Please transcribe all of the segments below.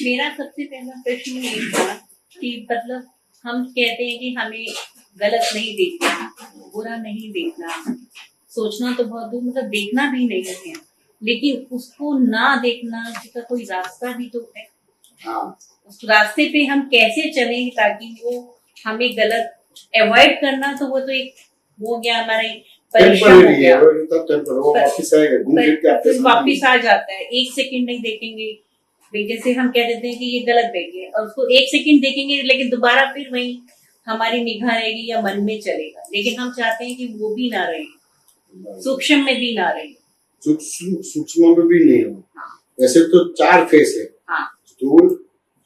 मेरा सबसे पहला प्रश्न ये था कि मतलब हम कहते हैं कि हमें गलत नहीं देखना, बुरा नहीं देखना, सोचना तो बहुत दूर, मतलब देखना भी नहीं है, लेकिन उसको ना देखना का कोई रास्ता भी तो है। हाँ। उस रास्ते पे हम कैसे चलें ताकि वो हमें गलत अवॉइड करना, तो वो तो एक हो गया हमारा परिश्रम हो गया, वो वापस आएगा, घूम फिर के आपके सामने वापिस आ जाता है। एक सेकंड नहीं देखेंगे, जैसे हम कह देते हैं कि ये गलत देखे और उसको एक सेकंड देखेंगे, लेकिन दोबारा फिर वही हमारी निगाह रहेगी या मन में चलेगा। लेकिन हम चाहते हैं कि वो भी ना रहे, सूक्ष्म में भी ना रहे, सूक्ष्म में भी नहीं हो। हाँ। वैसे तो 4 फेस है। हाँ। स्थूल,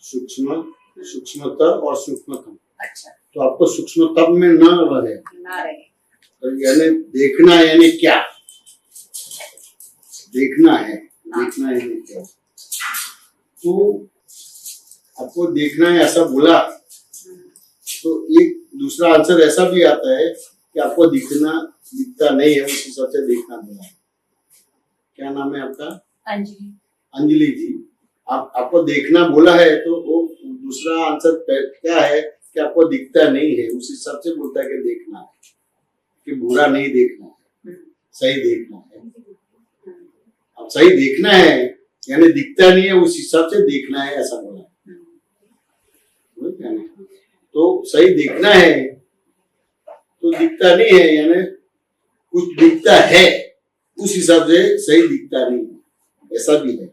सूक्ष्म, सूक्ष्मतर और सूक्ष्मतम। अच्छा। तो आपको सूक्ष्मतम में ना रहे, तो यानी देखना यानी क्या, देखना है, देखना यानी क्या। तो आपको देखना है ऐसा बोला, तो एक दूसरा आंसर ऐसा भी आता है कि आपको दिखता नहीं है, उस हिसाब से देखना बोला। क्या नाम है आपका? अंजलि। अंजलि जी, आपको देखना बोला है, तो वो दूसरा आंसर क्या है कि आपको दिखता नहीं है, उस हिसाब से बोलता है कि देखना है, कि बुरा नहीं देखना है, सही देखना है। अब सही देखना है यानी दिखता नहीं है, उस हिसाब से देखना है, ऐसा बोला है। तो सही देखना है तो दिखता नहीं है, यानी कुछ दिखता है, उस हिसाब से सही दिखता नहीं है, ऐसा भी है।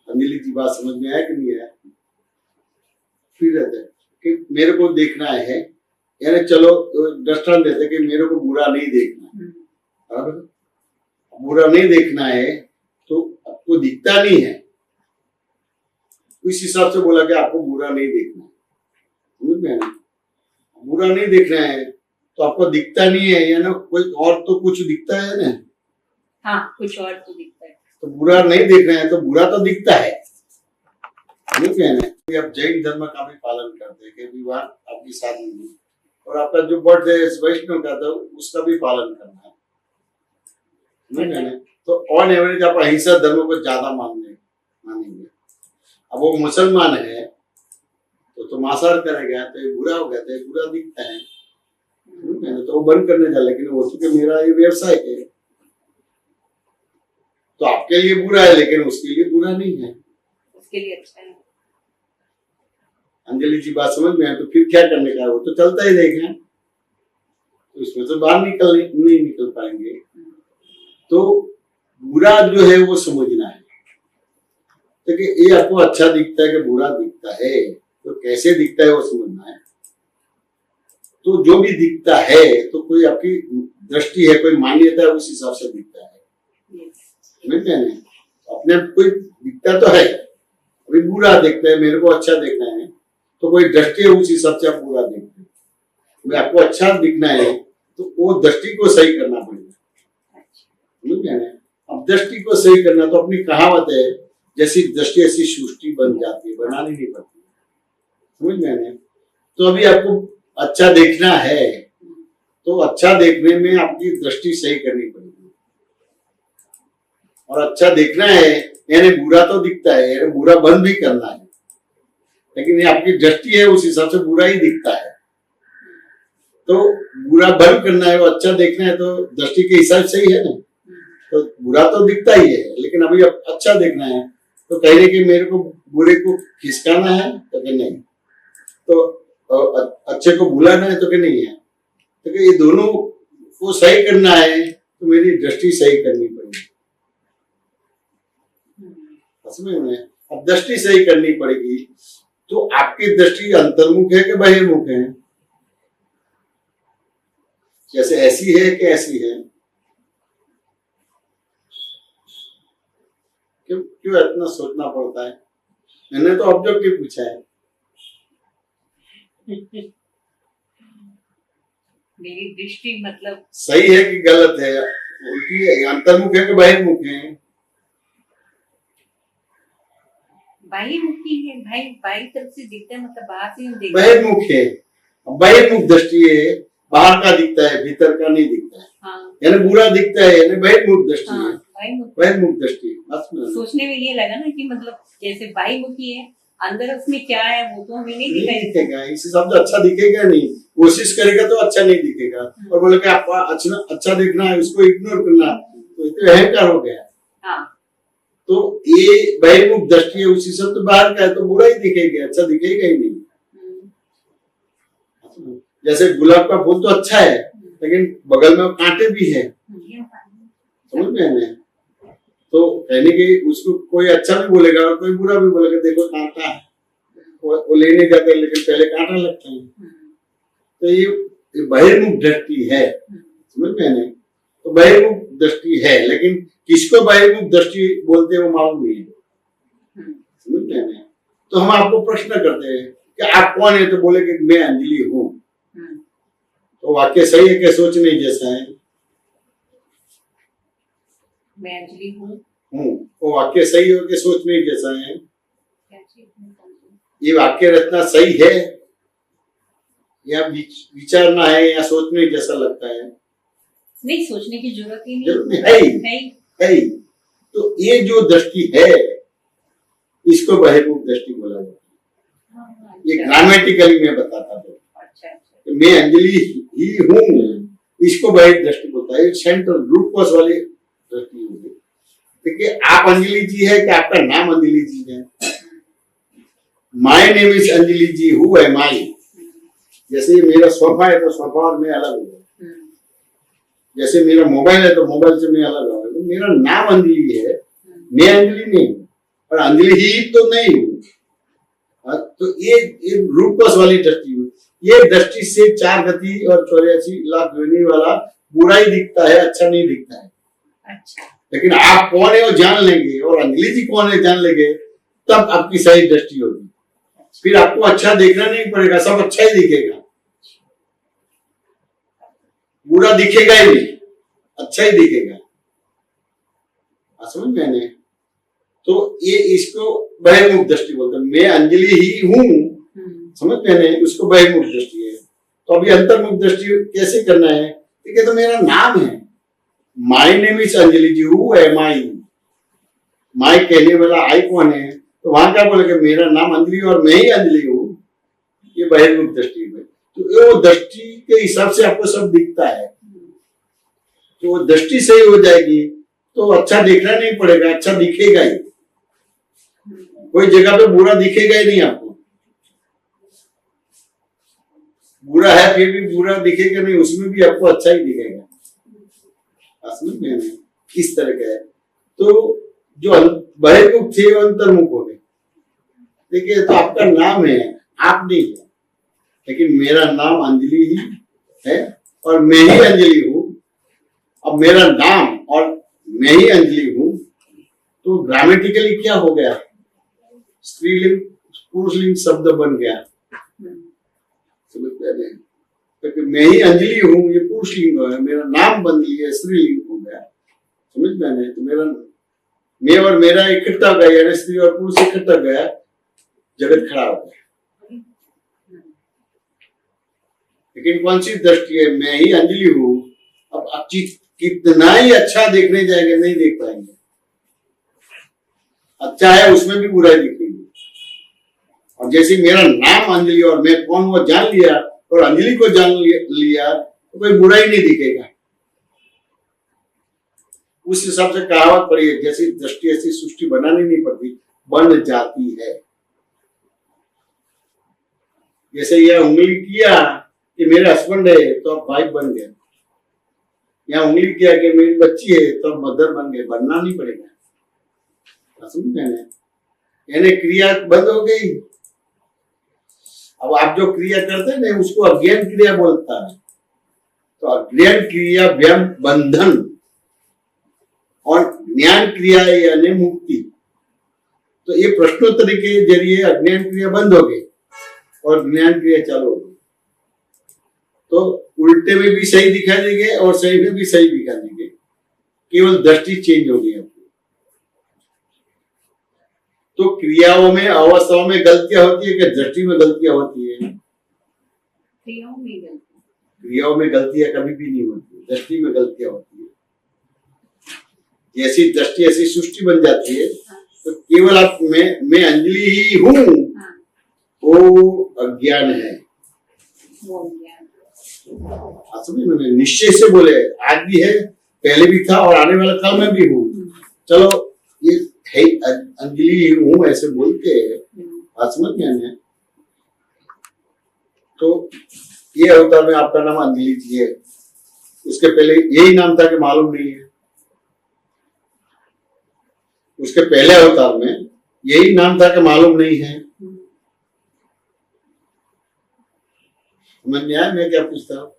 अंजलि जी बात समझ में आया कि नहीं आया? फिर रहता है कि मेरे को देखना है, यानी चलो दृष्टांत देते कि मेरे को बुरा नहीं देखना, बुरा नहीं देखना है तो आपको दिखता नहीं है, इस हिसाब से बोला कि आपको बुरा नहीं देखना है। समझ में आया? बुरा नहीं देखना है तो आपको दिखता नहीं है, यानी कोई और तो कुछ दिखता है ना। हाँ, कुछ और तो दिखता है। तो बुरा नहीं देखना है तो बुरा तो दिखता है। समझ में आया? आप जैन धर्म का भी पालन करते हैं कि विवाह आपकी शादी में, और आपका जो बर्थडे वैष्णव का था उसका भी पालन करना है। समझ में आया? तो ऑन एवरेज आप अहिंसा धर्म को ज्यादा मानेंगे। अब वो मुसलमान है तो मांसाहार करेगा तो ये बुरा हो गया, तो ये बुरा दिखता है, तो वो बंद करने जा, लेकिन वो चूंकि मेरा ये व्यवसाय है तो आपके लिए बुरा है, लेकिन उसके लिए बुरा नहीं है, उसके लिए अच्छा है। अंजलि जी बात समझ में आए? तो फिर क्या करने का, वो तो चलता ही रहेगा, तो इसमें तो बाहर नहीं निकल पाएंगे। तो बुरा जो है वो समझना है, तो कि ये आपको अच्छा दिखता है कि बुरा दिखता है, तो कैसे दिखता है वो समझना है। तो जो भी दिखता है तो कोई आपकी दृष्टि है, कोई मान्यता है, उस हिसाब से दिखता है। समझ में नहीं? अपने कोई दिखता तो है, अभी बुरा देखते हैं, मेरे को अच्छा देखना है तो कोई दृष्टि है, उस हिसाब से आप बुरा देखते हैं। आपको अच्छा दिखना है तो वो दृष्टि को सही करना पड़ेगा। समझ में नहीं? अब दृष्टि को सही करना तो अपनी कहावत है, जैसी दृष्टि ऐसी सृष्टि बन जाती है, बनानी नहीं पड़ती। समझ में नहीं? तो अभी आपको अच्छा देखना है तो अच्छा देखने में आपकी दृष्टि सही करनी पड़ेगी, और अच्छा देखना है यानी बुरा तो दिखता है, यानी बुरा बंद भी करना है, लेकिन ये आपकी दृष्टि है, उस हिसाब से बुरा ही दिखता है। तो बुरा बंद करना है, वो अच्छा देखना है, तो दृष्टि के हिसाब से ही है ना, तो बुरा तो दिखता ही है, लेकिन अभी अच्छा देखना है तो कहने कि मेरे को बुरे को खिसकाना है तो कि नहीं, तो अच्छे को भुलाना है तो कि नहीं है, तो कि ये दोनों को सही करना है तो मेरी दृष्टि सही करनी पड़ेगी। समझ, अब दृष्टि सही करनी पड़ेगी तो आपकी दृष्टि अंतर्मुख है कि बहिर्मुख है, जैसे ऐसी है कि ऐसी है, क्यों इतना सोचना पड़ता है? मैंने तो ऑब्जेक्टिव पूछा है। मेरी दृष्टि मतलब सही है कि गलत है, उल्टी है, अंतर्मुख है कि बहिर्मुख है? बहिर्मुखी है भाई, बाई तरफ से दिखता है, मतलब बाहर से हम देखते हैं। बहिर्मुख है, बहिर्मुख दृष्टि है, बाहर का दिखता है, भीतर का नहीं दिखता है। हाँ। यानी बुरा दिखता है, यानी बहिर्मुख दृष्टि है। हाँ, बहिर्मुख दृष्टि। सोचने में ये लगा ना कि मतलब जैसे बाईमुखी है अंदर उसमें क्या है वो तो हमें नहीं नहीं दिखाई देता। दिखेगा, इसी शब्द अच्छा दिखेगा नहीं, कोशिश करेगा तो अच्छा नहीं दिखेगा। और बोले कि आपको अच्छा देखना है, उसको इग्नोर करना, तो ये तो अहंकार हो गया। हाँ तो ये बहिर्मुख दृष्टि है, उसी शब्द बाहर का है तो बुरा ही दिखेगा, अच्छा दिखेगा ही नहीं। जैसे गुलाब का फूल तो अच्छा है, लेकिन बगल में कांटे भी है, समझ में आने। तो कहने के उसको कोई अच्छा भी बोलेगा और कोई बुरा भी बोलेगा, देखो कांटा है, वो लेने जाते हैं लेकिन पहले कांटा लगता है। तो ये बहिर्मुख दृष्टि है, समझ में आने। तो बहिर्मुख दृष्टि है, लेकिन किसको बहिर्मुख दृष्टि बोलते हैं वो मालूम नहीं है, समझ में आने। तो हम आपको प्रश्न करते हैं कि आप कौन है, तो बोले कि मैं अंजलि हूँ। तो वाक्य सही है कि सोचने जैसा है? मैं अंजलि हूँ। वो वाक्य सही हो कि सोचने जैसा है? ये वाक्य रचना सही है या विचारना है या सोचने जैसा लगता है? नहीं, सोचने की जरूरत ही नहीं नहीं है। तो ये जो दृष्टि है इसको बहिर्मुख दृष्टि बोला जाता है। ये ग्रामेटिकली मैं बताता हूँ। तो मैं अंजलि ही हूँ, इसको बहिर्मुख दृष्टि बोलता है। सेंट्रल रूट कोस वाली दृष्टि होगी। देखिए आप अंजलि जी है कि आपका नाम अंजलि जी है? My name is Anjali ji, who am I. जैसे मेरा सोफा है तो सोफा और मैं अलग हूँ, जैसे मेरा मोबाइल है तो मोबाइल से मैं अलग हूँ। तो मेरा नाम अंजलि है, मैं अंजलि नहीं हूँ, और अंजलि ही तो नहीं हूँ। तो ये रूट कोस वाली दृष्टि हुई। ये दृष्टि से 4 गति और 84 लाख योनि वाला बुरा ही दिखता है, अच्छा नहीं दिखता है। अच्छा। लेकिन आप कौन है वो जान लेंगे और अंजलि जी कौन है जान लेंगे, तब आपकी सही दृष्टि होगी। फिर आपको अच्छा देखना नहीं पड़ेगा, सब अच्छा ही दिखेगा, बुरा दिखेगा ही नहीं, अच्छा ही दिखेगा। समझ में आने। तो ये इसको बहिर्मुख दृष्टि बोलते हैं। मैं अंजलि ही हूँ, समझ में आने, उसको बहिर्मुख दृष्टि है। तो अभी अंतर्मुख दृष्टि कैसे करना है? ठीक है, तो मेरा नाम है, my name is Anjali ji, who am I. My कहने वाला आई कौन है? तो वहां क्या बोलेगा? मेरा नाम अंजलि और मैं ही अंजलि हूँ। ये बहिर्मुख दृष्टि है। तो वो दृष्टि के हिसाब से आपको सब दिखता है। तो वो दृष्टि सही हो जाएगी तो अच्छा देखना नहीं पड़ेगा, अच्छा दिखेगा ही। कोई जगह पे बुरा दिखेगा ही नहीं आपको। बुरा है फिर भी बुरा दिखेगा नहीं, उसमें भी आपको अच्छा ही दिखेगा। समझ में नहीं? इस तरह का है। तो जो बहिर्मुख थे वो अंतर्मुख हो गए। देखिए, तो आपका नाम है, आप नहीं है, लेकिन मेरा नाम अंजलि ही है और मैं ही अंजलि हूँ। अब मेरा नाम और मैं ही अंजलि हूँ, तो ग्रामेटिकली क्या हो गया? स्त्रीलिंग पुरुषलिंग शब्द बन गया। समझ में? क्योंकि मैं ही अंजलि हूँ, ये पुरुषलिंग है, मेरा नाम बन गया, स्त्रीलिंग हो गया। समझ में आने। तो मेरा मैं और मेरा इकट्ठा गया, यानी स्त्री और पुरुष इकट्ठा गया, जगत खड़ा हो गया। लेकिन कौन सी दृष्टि है? मैं ही अंजलि हूँ। अब आप कितना ही अच्छा देखने जाएंगे नहीं देख पाएंगे। अच्छा है उसमें भी बुराई दिखेगी। और जैसे मेरा नाम अंजलि और मैं कौन वो जान लिया और अंजलि को जान लिया तो कोई बुराई नहीं दिखेगा। उस हिसाब से कहावत पड़ी है, जैसी दृष्टि ऐसी सृष्टि बनानी नहीं पड़ती, बन जाती है। जैसे यह उंगली किया कि मेरे हस्बैंड है तो अब वाइफ बन गया, या उंगली किया कि मेरी बच्ची है तो अब मदर बन गए। बनना नहीं पड़ेगा। समझ में? यानी क्रिया बंद हो गई। अब आप जो क्रिया करते हैं ना उसको अज्ञान क्रिया बोलता है। तो अज्ञान क्रिया व्यम बंधन और ज्ञान क्रिया यानी मुक्ति। तो ये प्रश्नोत्तरी के जरिए अज्ञान क्रिया बंद हो गई और ज्ञान क्रिया चालू हो गई। तो उल्टे में भी सही दिखाई देंगे और सही में भी सही दिखाई देंगे, केवल दृष्टि चेंज होगी आपकी। तो क्रियाओं में अवस्थाओं में गलतियां होती है कि दृष्टि में गलतियां होती है? क्रियाओं में गलतियां कभी भी नहीं होती, दृष्टि में गलतियां होती है। जैसी दृष्टि ऐसी सृष्टि बन जाती है, तो केवल आप मैं अंजलि ही हूँ, हाँ, वो अज्ञान है। वो ज्ञान। असली मैंने निश्चय से बोले, आज भी है, पहले भी था और आने वाला काल में भी हूँ। चलो ये है अंजलि हूँ ऐसे बोल के बात समझ में है। तो ये अवतार में आपका नाम अंजलि जी है, उसके पहले यही नाम था कि मालूम नहीं है। उसके पहले अवतार में यही नाम था कि मालूम नहीं है। समझ में आया मैं क्या पूछता हूँ?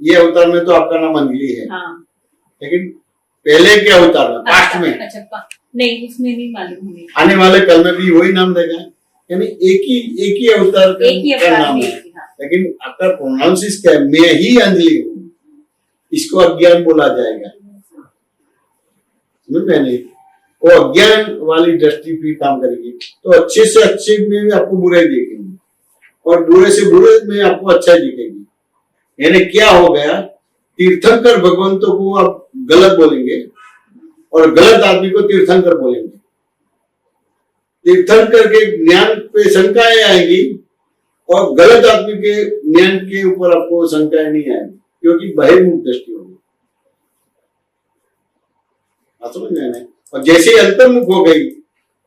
ये अवतार में तो आपका नाम अंजलि है, हाँ। लेकिन पहले के अवतार में पास्ट में अच्छा, नहीं उसमें नहीं मालूम हमें। आने वाले कल में भी वही नाम देगा, यानी एक ही अवतार का नाम है। लेकिन आपका प्रोनाउंसिस क्या है? मैं ही अंजलि हूँ, इसको अज्ञान बोला जाएगा। समझ में नहीं? वो अज्ञान वाली दृष्टि भी काम करेगी, तो अच्छे से अच्छे में भी आपको बुराई दिखेगी और बुरे से बुरे में आपको अच्छा दिखेगी। यानी क्या हो गया, तीर्थंकर भगवंतों को आप गलत बोलेंगे और गलत आदमी को तीर्थंकर बोलेंगे। तीर्थंकर के ज्ञान पे शंकाएं आएगी और गलत आदमी के ज्ञान के ऊपर आपको शंकाएं नहीं आएगी, क्योंकि बहिर्मुख दृष्टि होगी। समझ में आए? और जैसे अंतर्मुख हो गई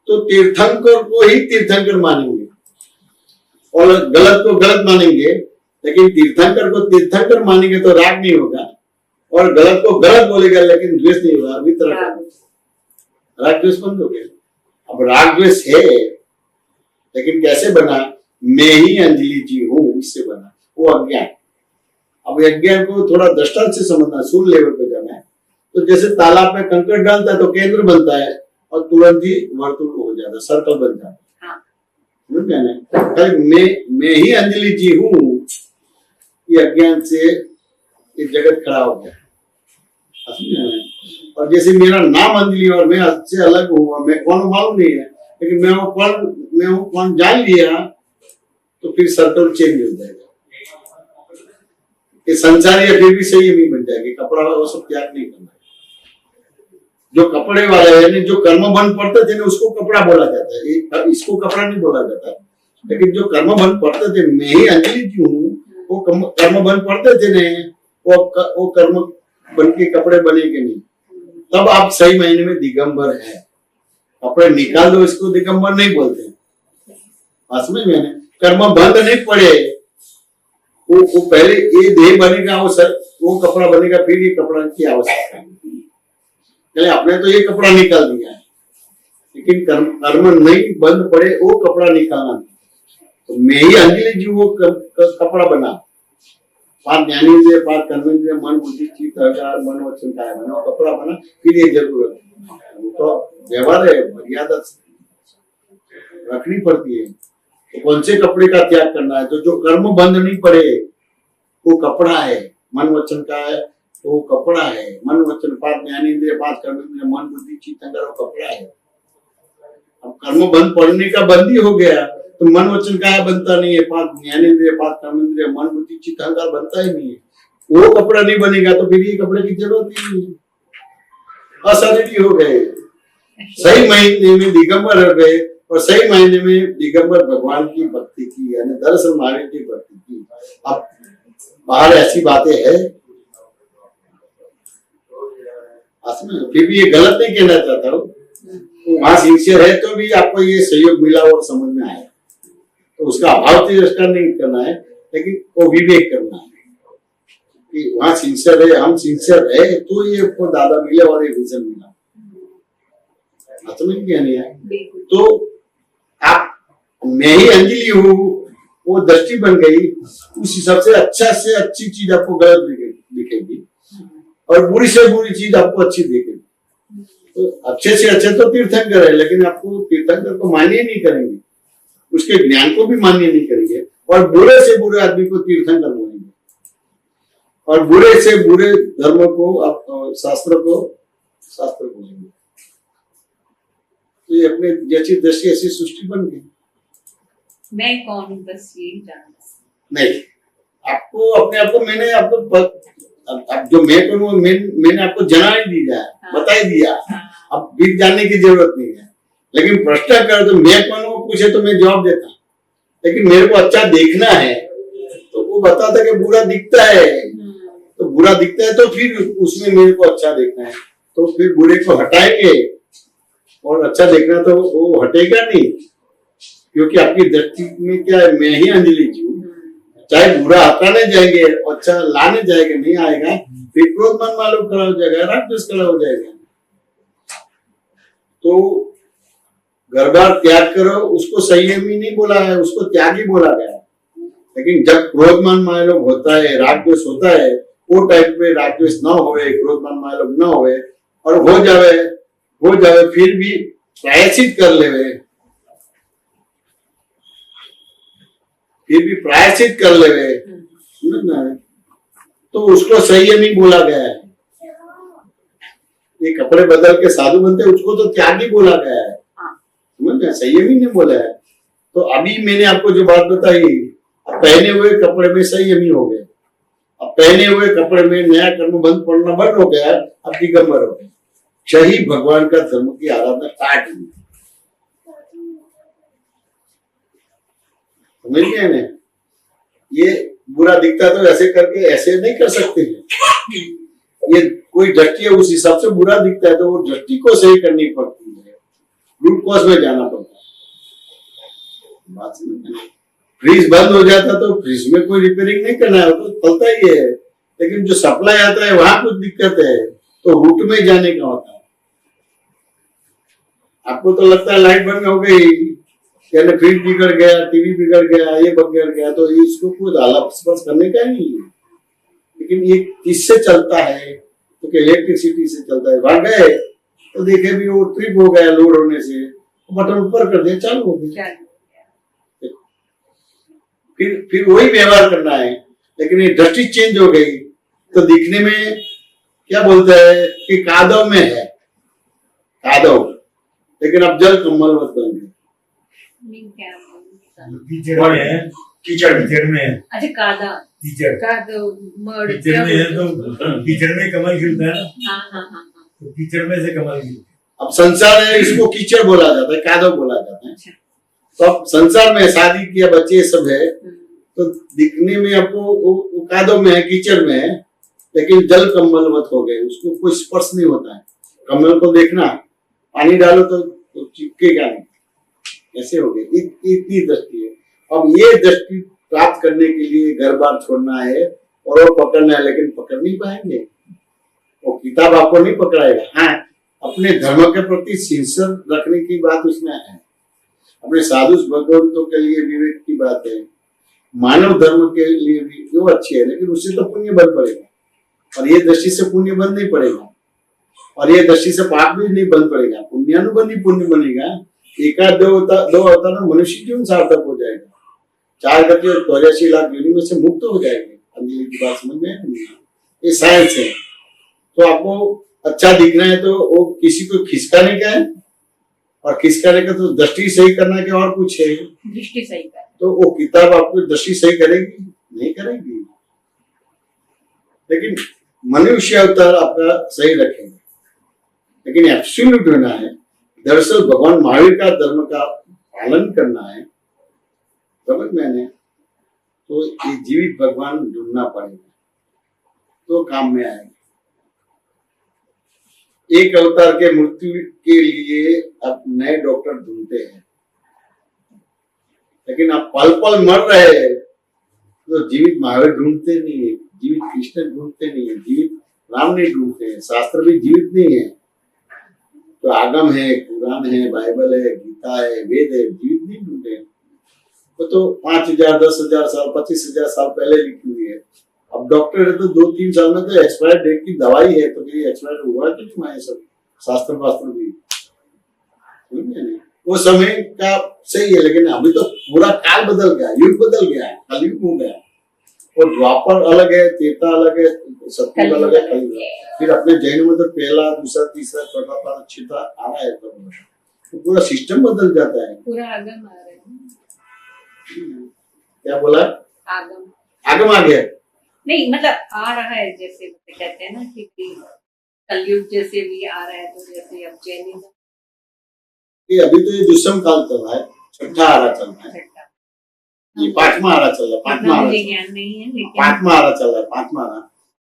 तो तीर्थंकर को ही तीर्थंकर मानेंगे और गलत को गलत मानेंगे। लेकिन तीर्थंकर को तीर्थंकर मानेंगे तो राग नहीं होगा, और गलत को गलत बोलेगा लेकिन द्वेष नहीं होगा। अभी तरह राग द्वेष बंद हो गया। अब राग द्वेष है, लेकिन कैसे बना? मैं ही अंजलि जी हूँ, इससे बना। वो अज्ञान। अब अज्ञान को थोड़ा दृष्टांत से समझना, सूर्य लेवल पे जाना है। तो जैसे तालाब में कंकड़ डालता है तो केंद्र बनता है और तुरंत ही वर्तुल हो जाता है, सर्कल बन जाता है। हाँ। मैं ही अंजलि जी हूँ, ये अज्ञान से ये जगत खड़ा हो गया। और जैसे मेरा नाम अंजलि और मैं से अलग हूँ, मैं कौन मालूम नहीं है, लेकिन मैं हूँ कौन जान लिया, तो फिर सर्कल चेंज हो जाएगा। ये संसार या फिर भी सही नहीं बन जाएगी। कपड़ा वो सब त्याग नहीं करना। जो कपड़े वाले है, जो कर्मबंध पढ़ते थे ना, उसको कपड़ा बोला जाता है, इसको कपड़ा नहीं बोला जाता। लेकिन जो कर्मबंध पढ़ते थे, मैं ही अंजलि जी हूँ, वो कर्मबंध पढ़ते थे ने, वो कर्म बन के कपड़े बनेंगे नहीं। तब आप सही महीने में दिगंबर है। कपड़े निकाल दो, इसको दिगंबर नहीं बोलते। समझ में? कर्म बंध नहीं पड़े, वो पहले ये देह बनेगा, वो कपड़ा बनेगा, फिर ये कपड़ा की आवश्यकता है। आपने तो ये कपड़ा निकाल दिया है, लेकिन कर्म नहीं बंद पड़े, वो कपड़ा निकालना नहीं। तो मैं ही अंजलि जी वो कपड़ा बना। पांच ज्ञानेंद्रिय, पांच कर्मेंद्रिय, मन बुद्धि चित्त अहंकार मन वचन काया बना, कपड़ा बना। फिर ये जरूरत है, तो व्यवहार है, मर्यादा रखनी पड़ती है। तो कौन से कपड़े का त्याग करना है? तो जो कर्म बंद नहीं पड़े वो कपड़ा है। मन वचन का है तो वो कपड़ा है। मन वचन पांच ज्ञानेंद्रिय, पांच कर्मेंद्रिय, मन बुद्धि चित्त अहंकार, वो कपड़ा है। अब कर्म बंद पड़ने का बंदी हो गया तो मन वचन का बनता नहीं है। पांच ज्ञानेंद्रिय, पांच कर्मेंद्रिय, मन बुद्धि चित्त अहंकार बनता ही नहीं है। वो कपड़ा नहीं बनेगा तो फिर ये कपड़े की जरूरत ही नहीं है। अशरीरी हो गए, सही महीने में दिगंबर हो गए, और सही महीने में दिगंबर भगवान की भक्ति की, यानी दर्शन महावीर की भक्ति की। अब बाहर ऐसी बातें है, फिर भी ये गलत नहीं कहना चाहता हूँ। वहां सिंसियर है तो भी आपको ये सहयोग मिला और समझ में आया, तो उसका अभाव तिरस्कार नहीं करना है, लेकिन वो विवेक करना है कि वहां सिंसियर है, हम सिंसियर है, तो ये आपको दादा मिले और ये विजन मिला। समझ में नहीं आया? तो आप मैं ही अंजलि हूँ, वो दृष्टि बन गई। उस हिसाब से अच्छा से अच्छी चीज आपको गलत दिखेगी और बुरी से बुरी चीज आपको अच्छी दिखेगी। तो अच्छे से अच्छे तो तीर्थंकर है, लेकिन आपको तीर्थंकर को मान्य नहीं करेंगे, उसके ज्ञान को भी मान्य नहीं करेंगे, और बुरे से बुरे आदमी को तीर्थंकर बोलेंगे, और बुरे से बुरे धर्म को आप शास्त्र बोलेंगे। तो ये अपने जैसी दृष्टि ऐसी सृष्टि बन गई। मैं कौन हूँ बस यही जानना नहीं, आपको अपने आप को मैंने आपको अब जो मैं करूँ मैंने आपको जना ही दिया, बता ही दिया। अब भी जानने की जरूरत नहीं है। लेकिन प्रश्न कर तो मैं कौन हूँ पूछे तो मैं जवाब देता, लेकिन मेरे को अच्छा देखना है तो वो बताता कि बुरा दिखता है, तो बुरा दिखता है तो फिर उसमें मेरे को अच्छा देखना है, तो फिर बुरे को हटाएंगे और अच्छा देखना तो वो हटेगा नहीं, क्योंकि आपकी दृष्टि में क्या है, मैं ही अंजलि जी हूँ। चाहे बुरा हटाने जाएंगे अच्छा लाने जाएंगे नहीं आएगा, फिर क्रोध मन मालूम खड़ा हो जाएगा, राग द्वेष खड़ा हो जाएगा। तो घर बार त्याग करो, उसको संयमी नहीं बोला है, उसको त्यागी बोला गया है। लेकिन जब क्रोध मन मालूम होता है, राग द्वेष होता है, वो टाइम पे राग द्वेष न होवे, क्रोध मन मालूम न होवे और हो जावे फिर भी प्रायश्चित कर लेवे, समझना है, तो उसको संयमी बोला गया है। ये कपड़े बदल के साधु बनते उसको तो त्यागी बोला गया है, समझ गए, संयमी ने बोला है। तो अभी मैंने आपको जो बात बताई, अब पहने हुए कपड़े में संयमी हो गए, अब पहने हुए कपड़े में नया कर्म बंद पड़ना बंद हो गया, अब दिगंबर हो गए, शही भगवान का धर्म की आराधना स्टार्ट हुई। समझ गए ना, ये बुरा दिखता तो ऐसे करके ऐसे नहीं कर सकते हैं, ये कोई दृष्टि है उस हिसाब से बुरा दिखता है तो वो दृष्टि को सही करनी पड़ती है, रूट कॉज में जाना पड़ता है। बात समझ, फ्रीज बंद हो जाता तो फ्रीज में कोई रिपेयरिंग नहीं करना है, तो चलता ही है, लेकिन जो सप्लाई आता है वहां कुछ दिक्कत है तो रूट में जाने का होता है। आपको तो लगता है लाइट बंद हो गई, यानी फ्रिज बिगड़ गया, टीवी बिगड़ गया, ये बिगड़ गया, तो इसको कुछ आलाप स्पर्श करने का नहीं है, लेकिन ये किससे चलता है, तो इलेक्ट्रिसिटी से चलता है। वहां गए तो देखे भी वो ट्रिप हो गया लोड होने से, बटन ऊपर कर दिया चालू हो गया, फिर वही व्यवहार करना है। लेकिन ये दृष्टि चेंज हो गई तो दिखने में क्या बोलता है कि कादव में है, कादव, लेकिन अब जल कम्बलवत बन गए, कीचड़ में है, कीचड़ में है, अच्छा कादा कीचड़ कीचड़ में है, तो कीचड़ में कमल खिलता है ना, हाँ। तो कीचड़ में से कमल खिलता है। अब संसार है, इसको कीचड़ बोला जाता है, कादव बोला जाता है। तो अब संसार में शादी किया बच्चे सब है, तो दिखने में आपको वो कादव में है, कीचड़ में है, लेकिन जल कम्बलवत हो गए, उसको कोई स्पर्श नहीं होता है। कमल को देखना, पानी डालो तो चिपकेगा नहीं, ऐसे हो गए, इतनी दृष्टि है। अब ये दृष्टि प्राप्त करने के लिए घर बार छोड़ना है और वो पकड़ना है, लेकिन पकड़ नहीं पाएंगे, वो किताब आपको नहीं पकड़ाएगा। हाँ, अपने धर्म के प्रति सिंसियर रखने की बात उसमें है, अपने साधु भगवंतों के लिए विवेक की बात है, मानव धर्म के लिए भी वो अच्छी है, लेकिन उससे तो पुण्य बन पड़ेगा, और ये दृष्टि से पुण्य बन नहीं पड़ेगा, और ये दृष्टि से पाप भी नहीं बन पड़ेगा, पुण्यानुबंधी पुण्य बनेगा। एकाध दो अवतार में मनुष्य जीवन सार्थक हो जाएगा, 4 गति और 84 लाख योनि में से मुक्त हो जाएंगे। अंजलि की बात समझ में, ये साइंस है। तो आपको अच्छा दिखना है तो वो किसी को खिसकाने का है, और खिसकाने का तो दृष्टि सही करना के और कुछ है, दृष्टि सही कर, तो वो किताब आपको दृष्टि सही करेगी नहीं करेगी, लेकिन मनुष्य अवतार आपका सही रखेंगे। लेकिन एब्सोल्यूट होना है, दरअसल भगवान महावीर का धर्म का पालन करना है, समझ मैंने, तो ये जीवित भगवान ढूंढना पड़ेगा तो काम में आएगा। एक अवतार के मृत्यु के लिए अब नए डॉक्टर ढूंढते हैं, लेकिन आप पल पल मर रहे हैं तो जीवित महावीर ढूंढते नहीं है, जीवित कृष्ण ढूंढते नहीं है, जीवित राम नहीं ढूंढते हैं, शास्त्र भी जीवित नहीं है। तो आगम है, कुरान है, बाइबल है, गीता है, वेद है, जीवित नहीं ढूंढे, वो तो 5000 10,000 साल 25,000 साल पहले लिखी हुई है। अब डॉक्टर है तो 2-3 साल में तो एक्सपायर डेट की दवाई है, तो ये एक्सपायर हुआ कि नहीं हुआ, सब शास्त्र वास्त्र भी वो समय का सही है, लेकिन अभी तो पूरा काल बदल गया, युग बदल गया, कलयुग हो गया, और द्वापर अलग है, त्रेता अलग है, सतयुग अलग है, कलयुग। फिर अपने जैन में तो पहला, दूसरा, तीसरा, चौथा, पांचवा, छठा आ रहा है, तो पूरा सिस्टम बदल जाता है। पूरा आगम आ रहा है, क्या बोला, आगम आ गया नहीं मतलब आ रहा है, जैसे कहते हैं ना कि कलयुग जैसे भी आ रहा है, तो जैसे अब जैनिज्म कि अभी तो ये दुष्म काल चल रहा है, छठा आरा चल रहा है, ये पांचवा आरा चल रहा है, इतना मुझे ज्ञान नहीं है, लेकिन पांचवा आरा चल रहा है, पांचवा आरा।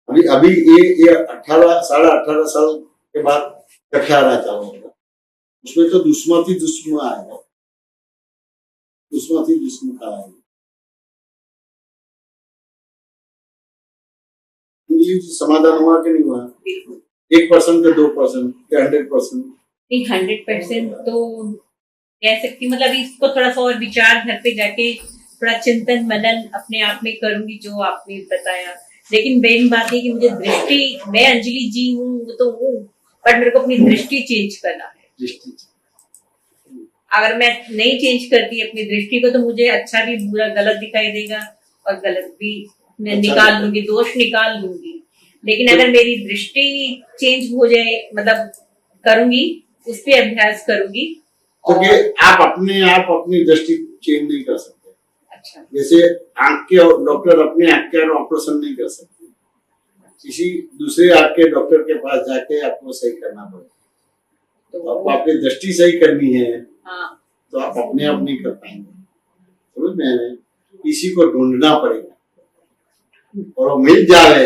अभी अभी ये 18 साढ़े 18 साल के बाद छठा आरा चालू होगा। उसमें तो दुश्मती दुश्मन आएगा, दुश्मती दुश्मन का आएगा। समाधान हुआ कि नहीं हुआ? बिल्कुल 1% के 2% के 100%? नहीं, 100% तो कह सकती हूँ। मतलब इसको थोड़ा सा और विचार घर पे जाके थोड़ा चिंतन मनन अपने आप में करूंगी जो आपने बताया। लेकिन मेन बात है कि मुझे दृष्टि, मैं अंजलि जी हूँ वो तो हूँ, पर मेरे को अपनी दृष्टि चेंज करना है। दृष्टि अगर मैं नहीं चेंज करती अपनी दृष्टि को तो मुझे अच्छा भी बुरा गलत दिखाई देगा और गलत भी मैं अच्छा निकाल लूंगी, दोष निकाल लूंगी। लेकिन अगर मेरी दृष्टि चेंज हो जाए, मतलब करूंगी, उस पर अभ्यास करूंगी। क्योंकि आप अपने आप अपनी दृष्टि चेंज नहीं कर सकते। अच्छा, जैसे आंख के डॉक्टर अपने आंख का ऑपरेशन नहीं कर सकते, किसी दूसरे आंख के डॉक्टर के पास जाके आपको सही करना पड़ेगा। तो आपको आपकी दृष्टि सही करनी है, हाँ, तो आप अपने आप नहीं कर पाएंगे, समझ में आया? किसी को ढूंढना पड़ेगा और वो मिल जाए,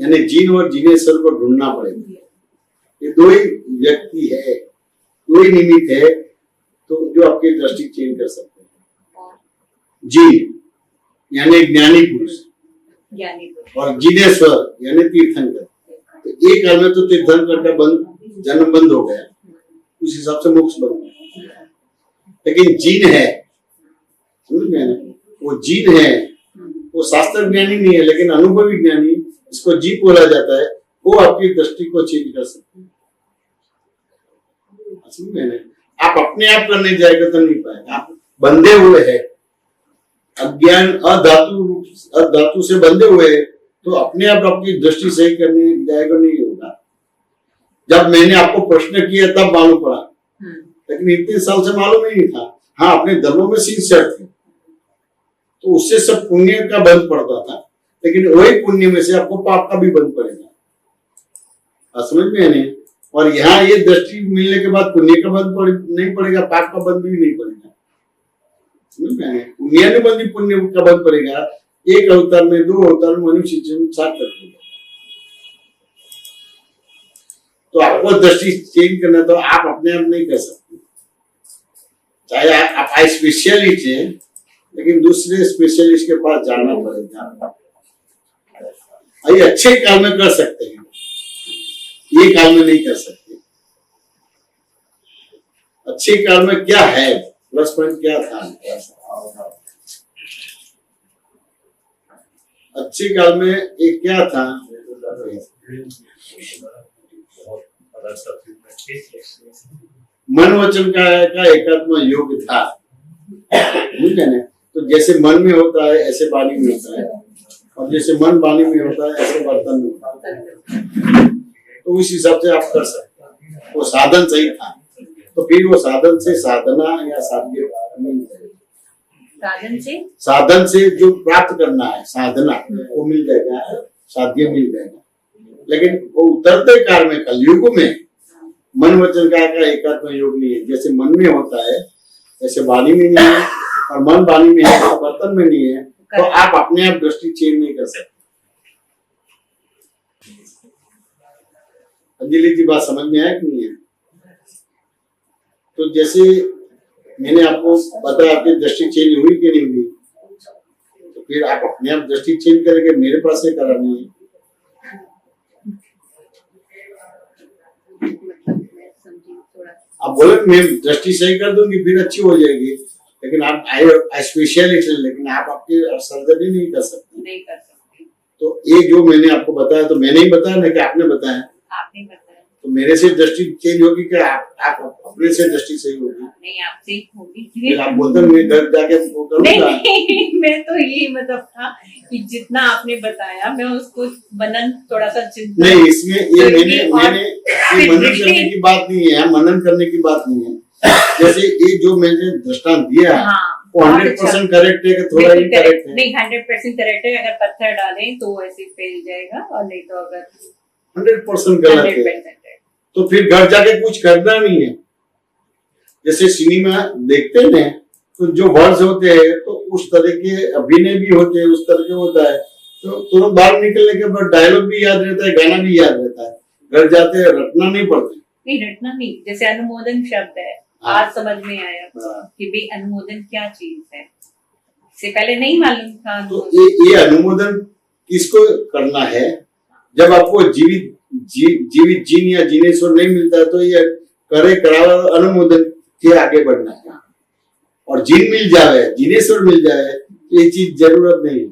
यानी जीन और जिनेश्वर को ढूंढना पड़ेगा। ये दो ही व्यक्ति है, दो ही निमित्त है तो जो आपकी दृष्टि चेंज कर सकते हैं। जीन यानी ज्ञानी पुरुष ज्ञानी और जिनेश्वर यानी तीर्थंकर। तो एक काल में तो तीर्थंकर का जन्म बंद हो गया, उस हिसाब से मोक्ष बन गया। लेकिन जीन है, समझ में आया? वो जीन है, वो शास्त्र ज्ञानी नहीं है लेकिन अनुभवी ज्ञानी, इसको जीव बोला जाता है, वो आपकी दृष्टि को चेंज कर सकते हैं। समझ में आया? आप अपने आप करने जाएगा तो नहीं पाएगा, आप बंधे हुए हैं, अज्ञान अधातु से बंधे हुए हैं, तो अपने आप आपकी दृष्टि सही करने जाएगा नहीं होगा। जब मैंने आपको प्रश्न किया तब मालूम पड़ा, लेकिन इतने साल से मालूम ही नहीं था। हाँ, अपने धर्मों में सिंसियर थे तो उससे सब पुण्य का बंद पड़ता था, लेकिन वही पुण्य में से आपको पाप का भी बंद पड़ेगा। समझ में नहीं? और यहाँ ये दृष्टि मिलने के बाद पुण्य का बंद नहीं पड़ेगा, पाप का बंद भी नहीं पड़ेगा। समझ में नहीं? पुण्य बंदी पुण्य का बंद पड़ेगा। एक अवतार में, दो अवतार में मनुष्य जन्म सार्थक होगा। तो आपको दृष्टि चेंज करना तो आप अपने आप नहीं कर सकते, चाहे आप स्पेशलिस्ट हैं, लेकिन दूसरे स्पेशलिस्ट के पास जाना पड़ेगा। ये अच्छे काल में कर सकते हैं, ये काल में नहीं कर सकते। अच्छे काल में क्या है, प्लस पॉइंट क्या था? अच्छे काल में एक क्या था? मन वचन का एकात्म योग था, ठीक है ना? तो जैसे मन में होता है ऐसे वाणी में होता है, और जैसे मन वाणी में होता है ऐसे बर्तन में होता है। तो उस हिसाब से आप कर सकते हैं। वो साधन सही था, तो फिर वो साधन से साधना या साध्य साधन से जो प्राप्त करना है साधना वो मिल जाएगा, साध्य मिल जाएगा। लेकिन वो उतरते काल में, कलयुग में मन वचन का एकात्म योग नहीं है। जैसे मन में होता है ऐसे वाणी में नहीं है, और मन वाणी में है ऐसे बर्तन में नहीं है, तो आप अपने आप दृष्टि चेंज नहीं कर सकते। अंजलि जी बात समझ में आया कि नहीं है? तो जैसे मैंने आपको बताया, आपकी दृष्टि चेंज हुई कि नहीं हुई, तो फिर आप अपने आप दृष्टि चेंज करेंगे, मेरे पास से करानी है। आप बोले मैं दृष्टि सही कर दूंगी फिर अच्छी हो जाएगी, लेकिन आप स्पेशलिस्ट हैं, लेकिन आप आपकी सर्जरी नहीं कर सकते। तो ये जो मैंने आपको बताया, तो मैंने ही बताया ना कि आपने बताया? आपने बताया। तो मेरे से दृष्टि चेंज होगी क्या? आप अपने से दृष्टि सही होगी? नहीं, आपसे होगी। फिर आप बोलते मैं घर जाके वो करूंगा। नहीं, मैं तो यही मतलब था कि जितना आपने बताया मैं उसको मनन थोड़ा सा चिंतन नहीं, इसमें ये मैंने मनन करने की बात नहीं है, मनन करने की बात नहीं है। जैसे ये जो मैंने दृष्टांत दिया, वो 100% करेक्ट है कि थोड़ा इनकरेक्ट है? नहीं, 100% करेक्ट है। अगर पत्थर डालें तो ऐसे फैल जाएगा, और नहीं तो अगर 100% गलत है, तो फिर घर जाके कुछ करना नहीं है। जैसे सिनेमा देखते हैं तो जो वर्ड्स होते हैं तो उस तरह के अभिनय भी होते हैं, उस तरह के होता है, तो तुरंत बाहर निकलने के बाद डायलॉग भी याद रहता है, गाना भी याद रहता है, घर जाते हैं रटना नहीं पड़ता। नहीं रटना नहीं, जैसे अनुमोदन शब्द है, आज समझ में आया कि भाई अनुमोदन क्या चीज है, इससे पहले नहीं मालूम था। तो ये अनुमोदन किसको करना है? जब आपको जीवित जीन या जीनेश्वर नहीं मिलता है तो ये करे करावा अनुमोदन के आगे बढ़ना है। और जीन मिल जाए, जीनेश्वर मिल जाए, ये चीज जरूरत नहीं है।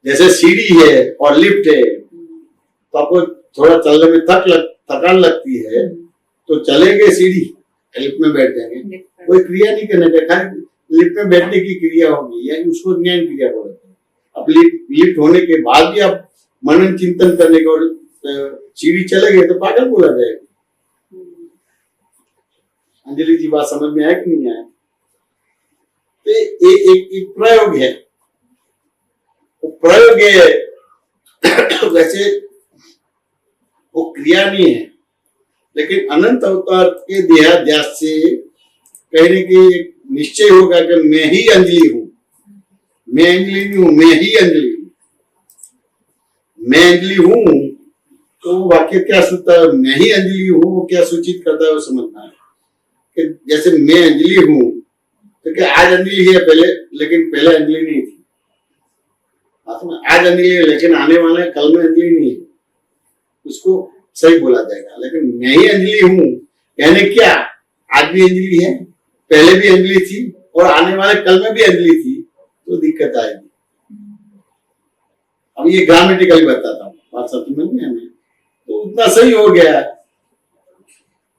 जैसे सीढ़ी है और लिफ्ट है, तो आपको थोड़ा चलने में थकान लगती है, तो चलेंगे सीढ़ी, लिफ्ट में बैठ जाएंगे, कोई क्रिया नहीं करने का, लिफ्ट में बैठने की क्रिया होगी, या उसको ज्ञान क्रिया बोलते हैं। अब लिफ्ट होने के बाद भी आप मनन चिंतन करने के और सीढ़ी चले गए तो पागल बोला जाएगा। अंजलि जी बात समझ में आया कि नहीं आया? तो एक प्रयोग है, वो प्रयोग है वैसे वो क्रिया नहीं है, लेकिन अनंत अवतार के देहाध्यास से कहने की निश्चय होगा कि मैं ही अंजलि हूं, मैं अंजलि नहीं हूं, मैं ही अंजलि हूं। मैं अंजलि हूं तो वाक्य क्या सूचता है? मैं ही अंजलि हूं, वो क्या सूचित करता है वो समझना है। कि जैसे मैं अंजलि हूं तो क्या आज अंजलि है पहले, लेकिन पहले अंजलि नहीं थी। आज अंजलि है लेकिन आने वाले कल में अंजलि नहीं है, उसको सही बोला जाएगा। लेकिन मैं ही अंजलि हूं कहने क्या, आज भी अंजलि है, पहले भी अंजलि थी और आने वाले कल में भी अंजलि थी, तो दिक्कत आएगी। अब ये ग्रामेटिकली बताता हूँ, बात समझ में हमें तो उतना सही हो गया,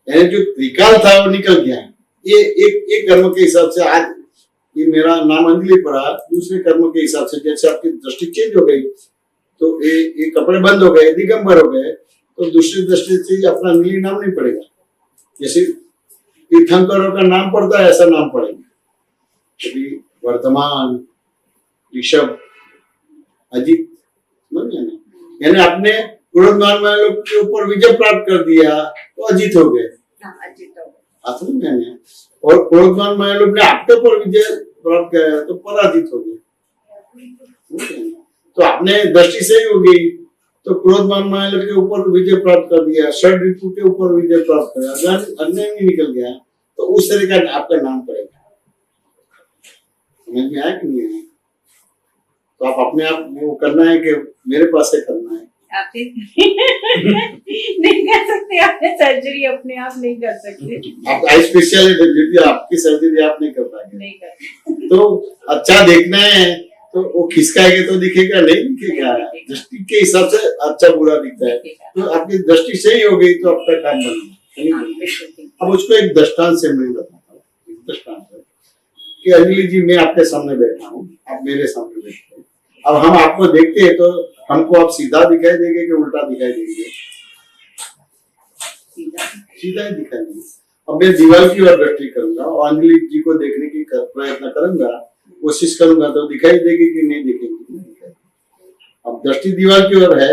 यानी जो त्रिकाल था वो निकल गया। ये एक कर्म के हिसाब से आज ये मेरा नाम अंजलि पड़ा, दूसरे कर्म के हिसाब से जैसे आपकी दृष्टि चेंज हो गई तो ये कपड़े बंद हो गए, दिगंबर हो गए, तो दूसरी दृष्टि से अपना अंजलि नाम नहीं पड़ेगा। जैसे तीर्थंकरों का नाम पड़ता है ऐसा नाम पड़ेगा, कभी वर्धमान, ऋषभ, अजित, यानी आपने क्रोधमान लोग के ऊपर विजय प्राप्त कर दिया तो अजित हो गए, और क्रोधमान लोग ने आपके ऊपर विजय प्राप्त किया तो पराजित हो गए। तो आपने दृष्टि से ही हो गई, तो क्रोधमान लोग के ऊपर विजय प्राप्त कर दिया, षड ऋतु के ऊपर विजय प्राप्त कर दिया, अन्य में निकल गया, तो उस तरह का आपका नाम पड़ेगा। समझ में आया कि नहीं आया? तो आप अपने आप वो करना है कि मेरे पास से करना है। आप नहीं कर सकते, आपने सर्जरी अपने आप नहीं कर सकते। आप आई स्पेशलिस्ट आपकी सर्जरी आप नहीं कर पाएंगे। नहीं कर। तो अच्छा देखना है तो वो खिसकाएंगे तो दिखेगा, नहीं दिखेगा। दृष्टि के हिसाब से अच्छा बुरा दिखता है, तो आपकी दृष्टि सही हो गई तो आपका काम बनेगा। अब उसको एक दृष्टांत से मैं बताता हूँ, दृष्टांत कि अंजलि जी मैं आपके सामने बैठा हूँ, आप मेरे सामने बैठे हैं। अब हम आपको देखते हैं तो हमको आप सीधा दिखाई देंगे कि उल्टा दिखाई देंगे? सीधा ही दिखाई देंगे। अब मैं दीवार की ओर दृष्टि करूंगा और अंजलि जी को देखने की प्रयत्न करूंगा, कोशिश करूंगा तो दिखाई देगी कि नहीं दिखेगी? अब दृष्टि दीवार की ओर है,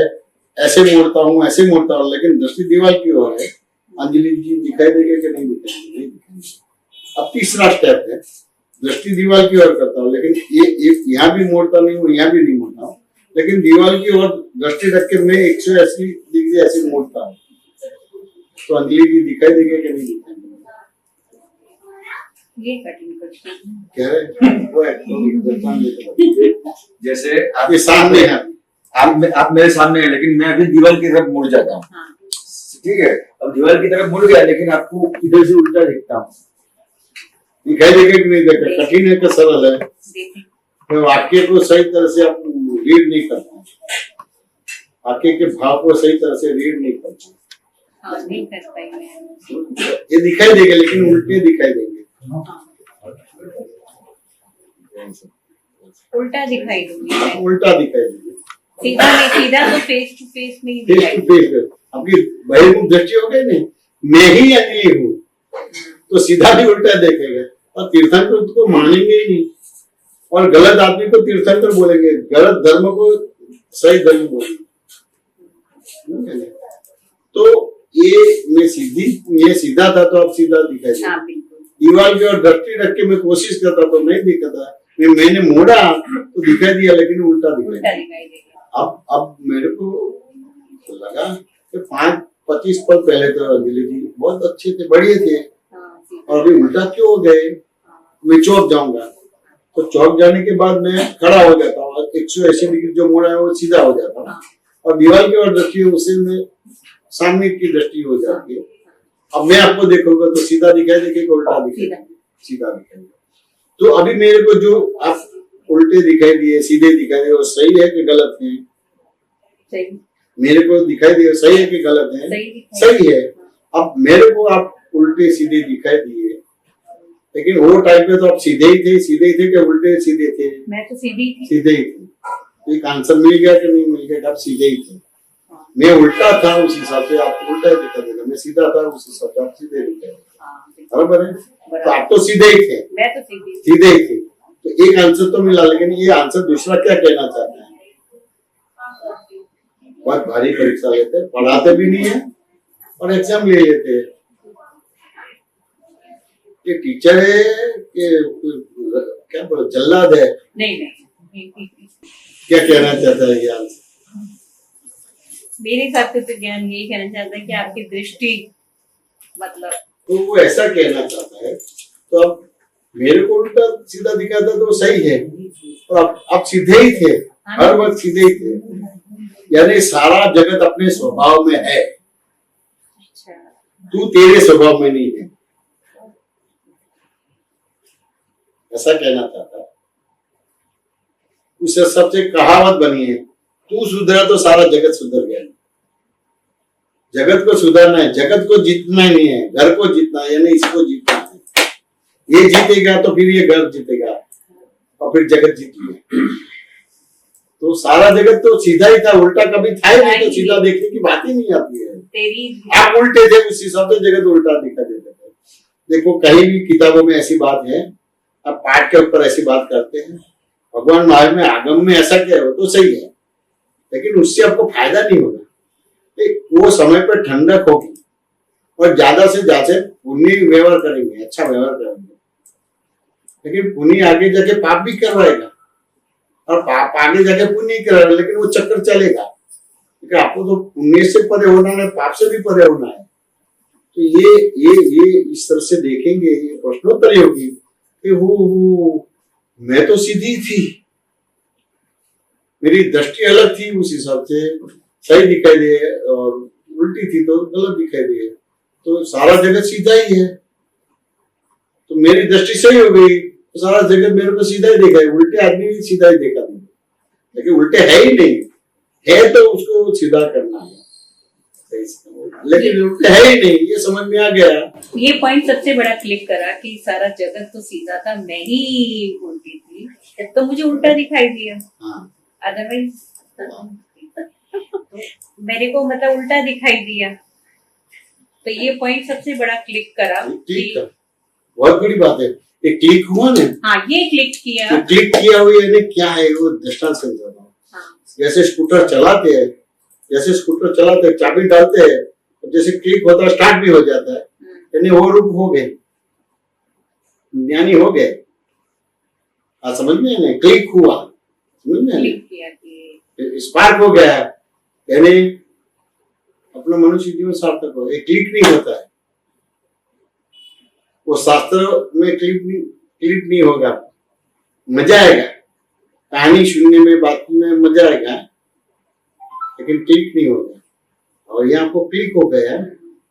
ऐसे मोड़ता हूँ ऐसे मोड़ता हूँ, लेकिन दृष्टि दीवार की ओर है, अंजलि जी दिखाई देगी कि नहीं दिखाएंगे? नहीं दिखाएंगे। अब तीसरा स्टेप है, दृष्टि दीवार की ओर करता हूँ, लेकिन ये यहाँ भी मोड़ता नहीं हूँ, यहाँ भी नहीं मोड़ता हूँ, लेकिन दीवार की ओर दृष्टि रख के मैं 180 डिग्री ऐसे मोड़ता हूँ, तो अंजलि जी दिखाई देंगे कि नहीं दिखाएंगे? ये कठिन प्रश्न कह रहे जैसे आपके सामने है, आप मेरे सामने है, लेकिन मैं अभी दीवार की तरफ मुड़ जाता हूँ। हाँ। ठीक है, अब दीवार की तरफ मुड़ गया, लेकिन आपको इधर से उल्टा देखता हूँ, दिखाई देगा कि नहीं देगा? कठिन है कि सरल है? तो वाक्य को सही तरह से आप रीड नहीं करते, वाक्य के भाव को सही तरह से रीड नहीं करते। हाँ, नहीं कर पाई मैं। ये दिखाई देगा लेकिन उल्टे दिखाई देंगे। उल्टा दिखाई दूंगी, उल्टा दिखाई देंगे, सीधा नहीं, सीधा तो फेस टू फेस में ही फेस दिखाई टू फेस। आपकी बहिर्मुख दृष्टि हो गई नहीं, मैं ही अंजलि हूँ, तो सीधा भी उल्टा देखेगा, और तीर्थंकर को मानेंगे ही नहीं, और गलत आदमी को तीर्थंकर बोलेंगे, गलत धर्म को सही धर्म बोलेंगे। तो ये सीधा था तो अब सीधा दिखाई दे। हाँ बिल्कुल। दीवार की ओर दृष्टि रख के मैं कोशिश करता तो नहीं दिखता, मैंने मोड़ा तो दिखाई दिया, लेकिन उल्टा दिखाई उल्टा दिया। दिखाई देगा। अब मेरे को लगा कि 5-25 पल पहले तो अंजलि जी बहुत अच्छे थे, बढ़िया थे, हाँ, और अभी उल्टा क्यों हो गए? मैं चौक जाऊंगा, तो चौक जाने के बाद मैं खड़ा हो जाता हूँ, 180 डिग्री जो मोड़ा है वो सीधा हो जाता है, और दीवार की ओर दृष्टि उसे में सामने की दृष्टि हो जाती है। अब मैं आपको देखूंगा तो सीधा दिखाई देगा, उल्टा दिखाई, सीधा दिखाई। तो अभी मेरे को जो आप उल्टे दिखाई दिए, सीधे दिखाई दिए, वो सही है कि गलत है? सही। मेरे को दिखाई दिए सही है कि गलत है? सही है। अब मेरे को आप उल्टे सीधे दिखाई दिए, लेकिन वो टाइम पे तो आप सीधे ही थे कि उल्टे सीधे थे? मैं तो सीधी थी। सीधे ही थे। एक आंसर मिल गया कि नहीं मिल गया? आप सीधे ही थे। मैं उल्टा था, उस हिसाब से आप उल्टा ही दिखा देगा, मैं सीधा था, उस हिसाब से आप सीधे दिखा, बराबर है? तो आप तो सीधे ही थे, मैं तो सीधी सीधे ही थे, तो एक आंसर तो मिला, लेकिन ये आंसर दूसरा क्या कहना चाहता है? बहुत भारी परीक्षा लेते हैं, पढ़ाते भी नहीं है और एग्जाम ले लेते हैं। ये टीचर है कि क्या बोलो, जल्लाद है? नहीं। क्या कहना चाहता है ये आंसर? मेरे हिसाब से तो ज्ञान यही कहना चाहता है कि आपकी दृष्टि मतलब, तो वो ऐसा कहना चाहता है, तो अब मेरे को उल्टा सीधा दिखाता तो सही है, और अब सीधे ही थे, हर वक्त सीधे ही थे, यानी सारा जगत अपने स्वभाव में है, तू तेरे स्वभाव में नहीं है, ऐसा कहना चाहता है। उस सबसे कहावत बनी है, तू सुधरा तो सारा जगत सुधर गया। जगत को सुधारना है, जगत को जीतना ही नहीं है, घर को जीतना है, यानी इसको जीतना है। ये जीतेगा तो फिर ये घर जीतेगा, और फिर जगत जीतेगा। तो सारा जगत तो सीधा ही था, उल्टा कभी था ही नहीं, तो सीधा देखने की बात ही नहीं आती है। आप उल्टे थे, उस हिसाब से जगत उल्टा दिखा देते थे। देखो कहीं भी किताबों में ऐसी बात है, आप पाठ के ऊपर ऐसी बात करते हैं, भगवान महाराज में आगम में ऐसा क्या हो तो सही है, लेकिन उससे आपको फायदा नहीं होगा। वो समय पर ठंडक होगी, और ज्यादा से ज्यादा पुण्य व्यवहार करेंगे, अच्छा व्यवहार करेंगे, लेकिन पुण्य आगे जाके पाप भी करवाएगा, और पाप आगे जाके पुण्य कराएगा, लेकिन वो चक्कर चलेगा, क्योंकि आपको तो पुण्य से परे होना है, पाप से भी परे होना है। तो ये इस तरह से देखेंगे, ये प्रश्नोत्तरी होगी कि वो मैं तो सीधी थी, मेरी दृष्टि अलग थी, उस हिसाब से सही दिखाई दे, और उल्टी थी तो गलत दिखाई दे, तो सारा जगत सीधा ही है। तो मेरी दृष्टि सही हो गई तो सारा जगत मेरे को सीधा ही देखा है, उल्टे आदमी भी सीधा ही देखा नहीं, लेकिन उल्टे है ही नहीं, है तो उसको सीधा करना है, लेकिन उल्टे है ही नहीं, ये समझ में आ गया। ये पॉइंट सबसे बड़ा क्लिक करा कि सारा जगत तो सीधा था, मैं ही उल्टी थी, जब तो मुझे उल्टा दिखाई दिया, अदरवाइज मेरे को मतलब उल्टा दिखाई दिया। तो ये पॉइंट सबसे बड़ा क्लिक करा। बहुत बड़ी बात है, ये क्लिक हुआ ना। हाँ, ये क्लिक किया। तो क्लिक किया हुआ यानी क्या है, वो दृष्टांत समझा रहा हूँ। जैसे स्कूटर चलाते हैं, चाबी डालते हैं, जैसे क्लिक होता है, स्टार्ट भी हो जाता है, यानी वो रूप हो गए, ज्ञानी हो गए। समझ में नहीं, क्लिक हुआ, समझ में नहीं, स्पार्क हो गया, यानी अपना मनुष्य जीवन सार्थक हो। एक क्लिक नहीं होता है, वो शास्त्र में क्लिक नहीं होगा। मजा आएगा, कहानी सुनने में, बात में मजा आएगा, लेकिन क्लिक नहीं होगा। और यहाँ आपको क्लिक हो गया,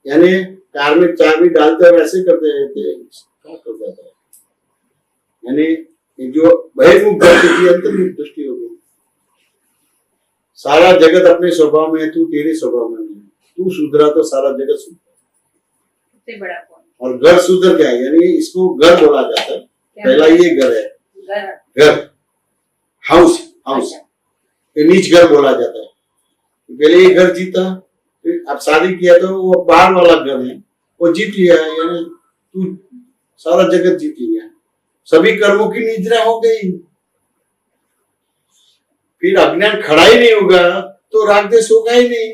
यानी कार में चाबी डालते हुए ऐसे करते रहते हो जाता है, यानी जो बहिर्मुख दृष्टि थी अंतर्मुख दृष्टि हो गई। सारा जगत अपने स्वभाव में है, तू तेरे स्वभाव में नहीं है, तू सुधरा तो सारा जगत सुधरा। बड़ा और घर सुधर गया, यानी इसको घर बोला जाता है। पहला ये घर है, घर हाउस, ये नीच घर बोला जाता है। पहले ये घर जीता, फिर अब शादी किया तो वो बाहर वाला घर है, वो जीत लिया, यानी तू सारा जगत जीत लिया, सभी कर्मों की निद्रा हो गई। फिर अज्ञान खड़ा ही नहीं होगा तो राग देश होगा ही नहीं,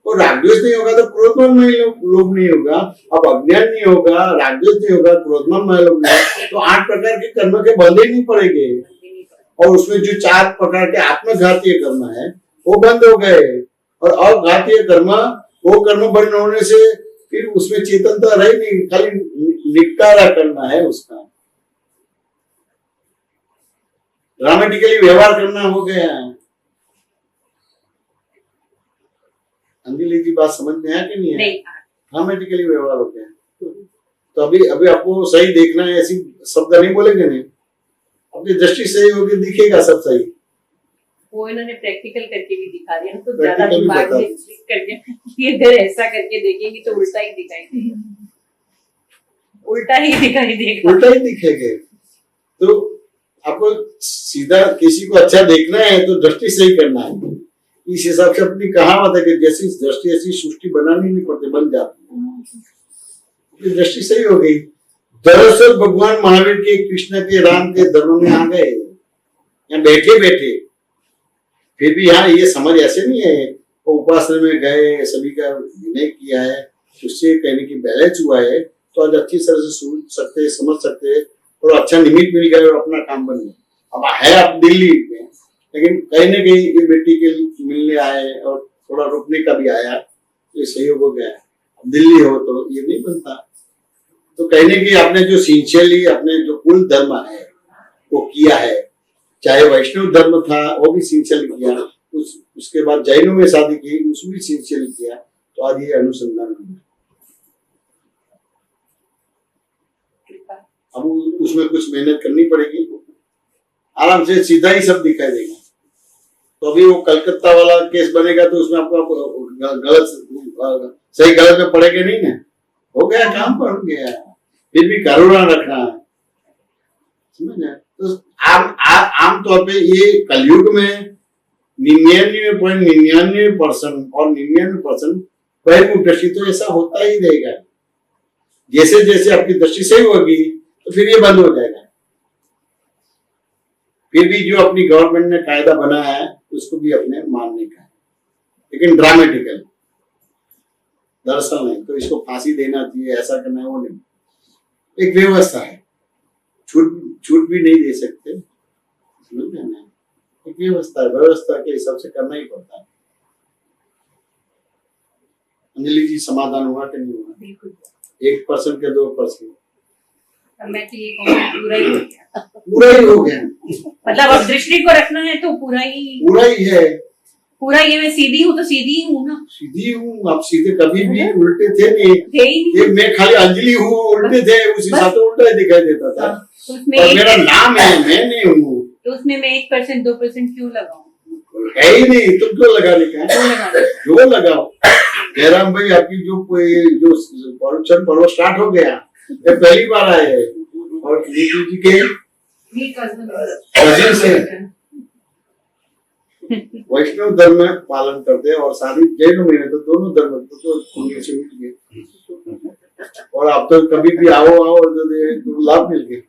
और रागद्वेष नहीं होगा तो क्रोधमान में लोभ नहीं होगा, अब अज्ञान नहीं होगा, रागद्वेष नहीं होगा, क्रोधमान में लोभ नहीं होगा, तो 8 प्रकार के कर्म के बंधे नहीं पड़ेंगे। और उसमें जो 4 प्रकार के आत्मघातीय कर्म है वो बंद हो गए, और अघातीय कर्म, वो कर्म बंद होने से फिर उसमें चेतनता रही नहीं, खाली निपटारा करना है उसका, ड्रामेटिकली व्यवहार करना हो गया है। अंजलि जी बात समझ में आया कि नहीं है? ड्रामेटिकली व्यवहार हो गया। तो अभी आपको सही देखना है, ऐसी शब्द नहीं बोलेंगे, नहीं अपनी दृष्टि सही होगी, दिखेगा सब सही। वो इन्होंने प्रैक्टिकल करके भी दिखा दिया ना, तो ज्यादा दिमाग में करके इधर ऐसा करके देखेंगे तो उल्टा ही दिखाई देगा, उल्टा ही दिखाई देगा, उल्टा ही दिखेगा। तो आपको सीधा किसी को अच्छा देखना है तो दृष्टि सही करना है। इस हिसाब से अपनी कहावत है कि जैसी दृष्टि ऐसी सृष्टि बनानी नहीं पड़ती, बन जाती है। दृष्टि सही हो गई। दरअसल भगवान महावीर के, कृष्ण के, राम के धर्म में आ गए, यहाँ बैठे बैठे। फिर भी यहाँ ये समझ ऐसे नहीं है वो उपासना में गए, सभी का विनय किया है, उससे कहने की बैलेंस हुआ है तो आज अच्छी तरह से सोच सकते, समझ सकते, और अच्छा निमित्त मिल गया और अपना काम बन गया। अब है आप दिल्ली में, लेकिन कहीं न कहीं ये बेटी के मिलने आए और थोड़ा रुकने का भी आया, तो सहयोग हो गया। अब दिल्ली हो तो ये नहीं बनता। तो कहने की आपने जो सिंसियरली अपने जो कुल धर्म है वो किया है, चाहे वैष्णव धर्म था वो भी सिंसियरली किया, उसके बाद जैनों में शादी की उसमें भी सिंसियरली किया, तो आज ये अनुसंधान हुआ। अब उसमें कुछ मेहनत करनी पड़ेगी, आराम से सीधा ही सब दिखाई देगा। तो अभी वो कलकत्ता वाला केस बनेगा तो उसमें आपको गलत सही गलत में पड़ेगा नहीं ना, हो गया काम, पड़ गया। फिर भी करुणा रखना है, समझ। तो आमतौर पे ये कलयुग में 99.99% और 99% वही दृष्टि तो ऐसा होता ही रहेगा। जैसे जैसे आपकी दृष्टि सही होगी तो फिर ये बंद हो जाएगा। फिर भी जो अपनी गवर्नमेंट ने कायदा बनाया है उसको भी अपने मानने का है, लेकिन ड्रामेटिकल, दरअसल नहीं। तो इसको फांसी देना चाहिए, ऐसा करना है, वो नहीं। एक व्यवस्था है, छूट भी नहीं दे सकते, समझ में ना। एक व्यवस्था है, व्यवस्था के हिसाब से करना ही पड़ता है। अंजलि जी समाधान हुआ कि नहीं हुआ? 1% के 2%? मैं तो ये कहूँगी पूरा ही हो गया, पूरा ही हो गया। मतलब अब दृष्टि को रखना है तो पूरा ही है। पूरा ये मैं सीधी हूँ तो सीधी ही हूँ ना, सीधी हूँ। आप सीधे कभी भी उल्टे थे नहीं, ये मैं खाली अंजलि हूँ, उल्टे थे, उस हिसाब से उल्टा ही दिखाई देता था। तो उसमें और मेरा नाम है, मैं नहीं हूँ, तो उसमें मैं 1% 2% क्यों लगाऊं? है ही नहीं, तुम क्यों लगाने का? जो लगाओ। जयराम भाई आपकी जो परीक्षण पर्व स्टार्ट हो गया, ये पहली बार आए हैं, और नीतू जी के कजिन से वैष्णव धर्म में पालन करते हैं, और सारी जैनों में तो दोनों धर्म तो से मिल गए। और आप तो कभी भी आओ तो लाभ मिल गए।